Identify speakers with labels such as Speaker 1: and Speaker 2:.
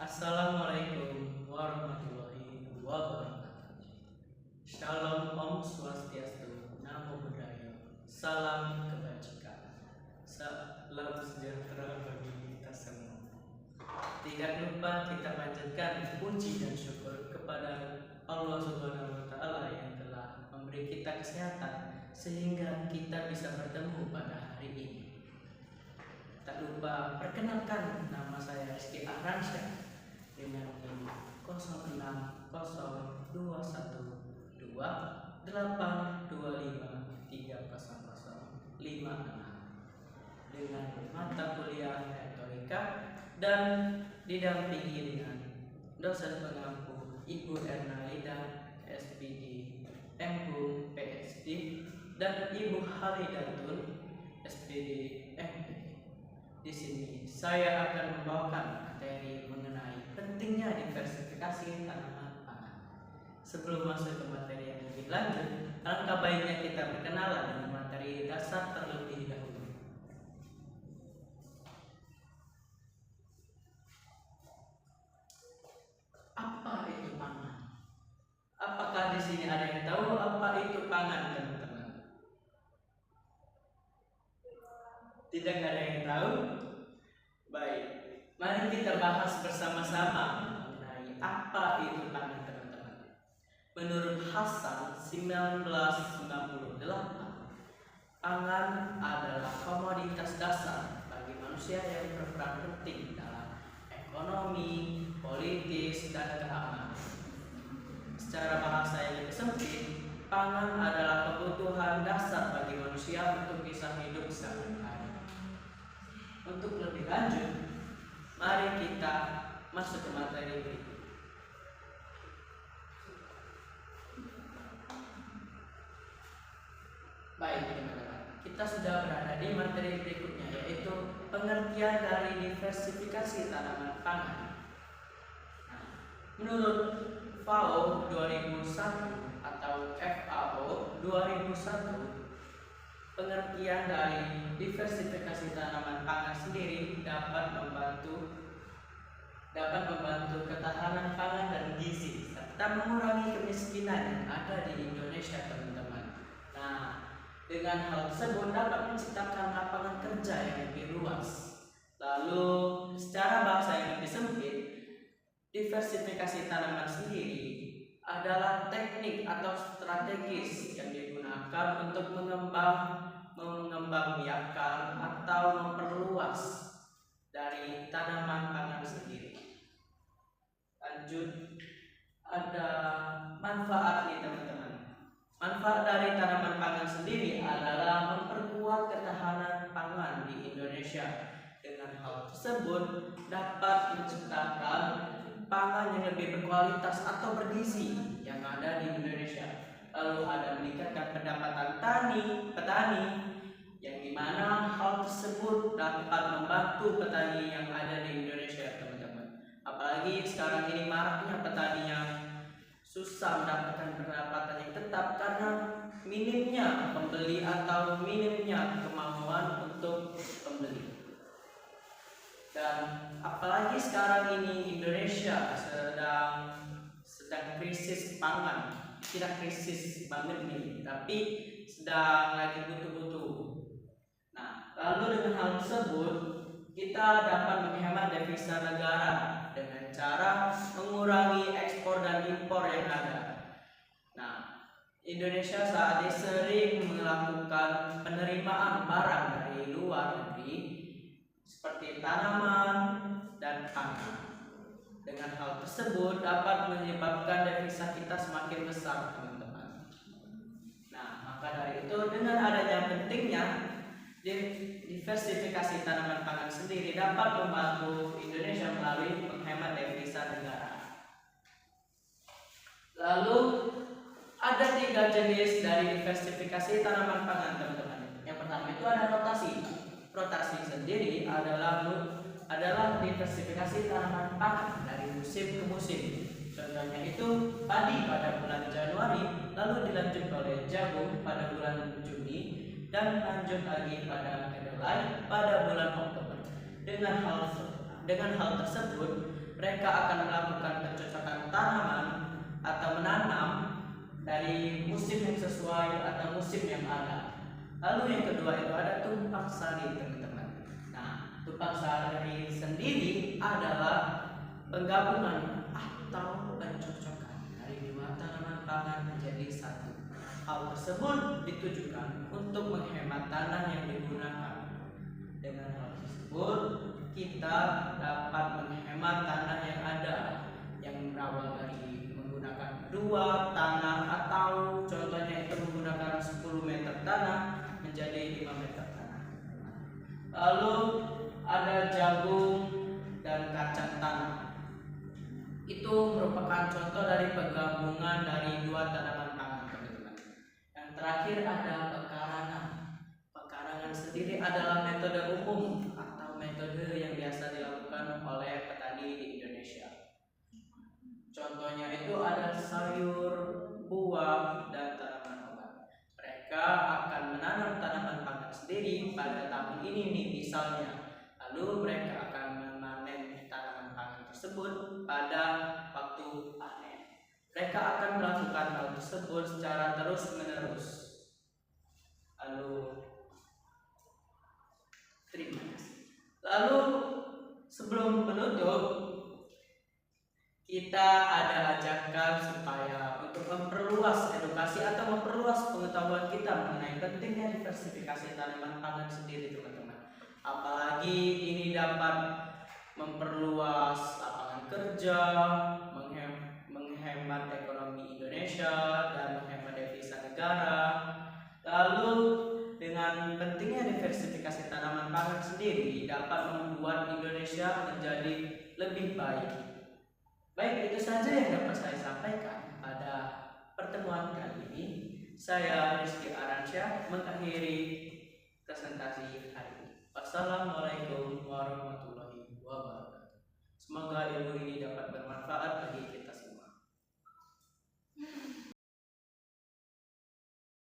Speaker 1: Assalamualaikum warahmatullahi wabarakatuh. Shalom, Om Swastiastu, Namo Buddhaya, salam kebajikan, salam sejahtera bagi kita semua. Tidak lupa kita panjatkan puji dan syukur kepada Allah Subhanahu wa Ta'ala yang telah memberi kita kesehatan sehingga kita bisa bertemu pada hari ini. Tak lupa perkenalkan, nama saya Rizky Ahransyah dengan NIM 06012128253056 dengan mata kuliah retorika dan didampingi dengan dosen pengampu Ibu Erna Lida SPD MHum PhD dan Ibu Halidatun SPD MPD. Di sini saya akan membawakan materi mengenai pentingnya diversifikasi tanaman pangan. Sebelum masuk ke materi yang lebih lanjut, alangkah baiknya kita berkenalan dengan materi dasar terlebih dahulu. Apa itu pangan? Apakah di sini ada yang tahu apa itu pangan, teman-teman? Tidak ada yang tahu? Baik, mari kita bahas bersama-sama mengenai apa itu pangan, teman-teman. Menurut Hasan 1998, pangan adalah komoditas dasar bagi manusia yang berperan penting dalam ekonomi, politis, dan keamanan. Secara bahasa yang lebih sempit, pangan adalah kebutuhan dasar bagi manusia untuk bisa hidup sehari-hari. Untuk lebih lanjut, mari kita masuk ke materi berikut. Baik, teman-teman, kita sudah berada di materi berikutnya, yaitu pengertian dari diversifikasi tanaman pangan. Nah, menurut FAO 2001 atau FAO 2001, pengertian dari diversifikasi tanaman pangan sendiri dapat membantu ketahanan pangan dan gizi serta mengurangi kemiskinan yang ada di Indonesia, teman-teman. Nah, dengan hal tersebut dapat menciptakan lapangan kerja yang lebih luas. Lalu, secara bahasa yang lebih sempit, diversifikasi tanaman sendiri adalah teknik atau strategis yang digunakan untuk mengembangbiakkan atau memperluas dari tanaman pangan sendiri. Lanjut, ada manfaat nih, teman-teman. Manfaat dari tanaman pangan sendiri adalah memperkuat ketahanan pangan di Indonesia. Dengan hal tersebut dapat menciptakan pangan yang lebih berkualitas atau bergizi yang ada di Indonesia. Lalu ada meningkatkan pendapatan petani yang dimana hal tersebut dapat membantu petani yang ada di Indonesia, teman-teman. Apalagi sekarang ini maraknya petani yang susah mendapatkan pendapatan yang tetap karena minimnya pembeli atau minimnya kemampuan untuk pembeli. Dan apalagi sekarang ini Indonesia sedang krisis pangan, tidak krisis banget nih, tapi sedang lagi butuh-butuh. Nah, lalu dengan hal tersebut kita dapat menghemat devisa negara dengan cara mengurangi ekspor dan impor yang ada. Nah, Indonesia saat ini sering melakukan penerimaan barang dari luar negeri seperti tanaman dan pangan. Dengan hal tersebut dapat menyebabkan devisa kita semakin besar, teman-teman. Nah, maka dari itu dengan adanya pentingnya diversifikasi tanaman pangan sendiri dapat membantu Indonesia melalui menghemat devisa negara. Lalu ada 3 jenis dari diversifikasi tanaman pangan, teman-teman. Yang pertama itu ada rotasi. Rotasi sendiri adalah diversifikasi tanaman pangan dari musim ke musim. Contohnya itu padi pada bulan Januari, lalu dilanjut oleh jagung pada bulan Juni, dan lanjut lagi pada kedelai pada bulan Oktober. Dengan hal tersebut mereka akan melakukan pencocokan tanaman atau menanam dari musim yang sesuai atau musim yang ada. Lalu yang kedua itu ada tumpang sari, teman-teman. Nah, tumpang sari sendiri adalah penggabungan atau pencocokan dari dua tanaman pangan menjadi satu. Hal tersebut ditujukan untuk menghemat tanah yang digunakan. Dengan hal tersebut, kita dapat menghemat tanah yang ada, yang berawal dari menggunakan dua tanah atau contohnya itu menggunakan 10 meter tanah menjadi 5 meter tanah. Lalu ada jagung dan kacang tanah. Itu merupakan contoh dari penggabungan dari dua tanaman pangan, teman-teman. Yang terakhir ada pekarangan. Pekarangan sendiri adalah metode umum atau metode yang biasa dilakukan oleh petani di Indonesia. Contohnya itu ada sayur, buah, dan tanaman obat. Mereka akan menanam tanaman pangan sendiri pada tahun ini nih misalnya. Lalu mereka akan memanen tanaman pangan tersebut pada waktu panen. Mereka akan melakukan hal tersebut secara terus-menerus. Lalu terima kasih. Lalu sebelum menutup, kita ada ajakan supaya untuk memperluas edukasi atau memperluas pengetahuan kita mengenai pentingnya diversifikasi tanaman pangan sendiri, teman-teman. Apalagi ini dapat memperluas lapangan kerja, menghemat ekonomi Indonesia, dan menghemat devisa negara. Lalu dengan pentingnya diversifikasi tanaman pangan sendiri dapat membuat Indonesia menjadi lebih baik. Baik, itu saja yang dapat saya sampaikan pada pertemuan kali ini. Saya Rizky Aransyah mengakhiri presentasi hari ini. Wassalamualaikum warahmatullahi wabarakatuh. Semoga ilmu ini dapat bermanfaat bagi kita.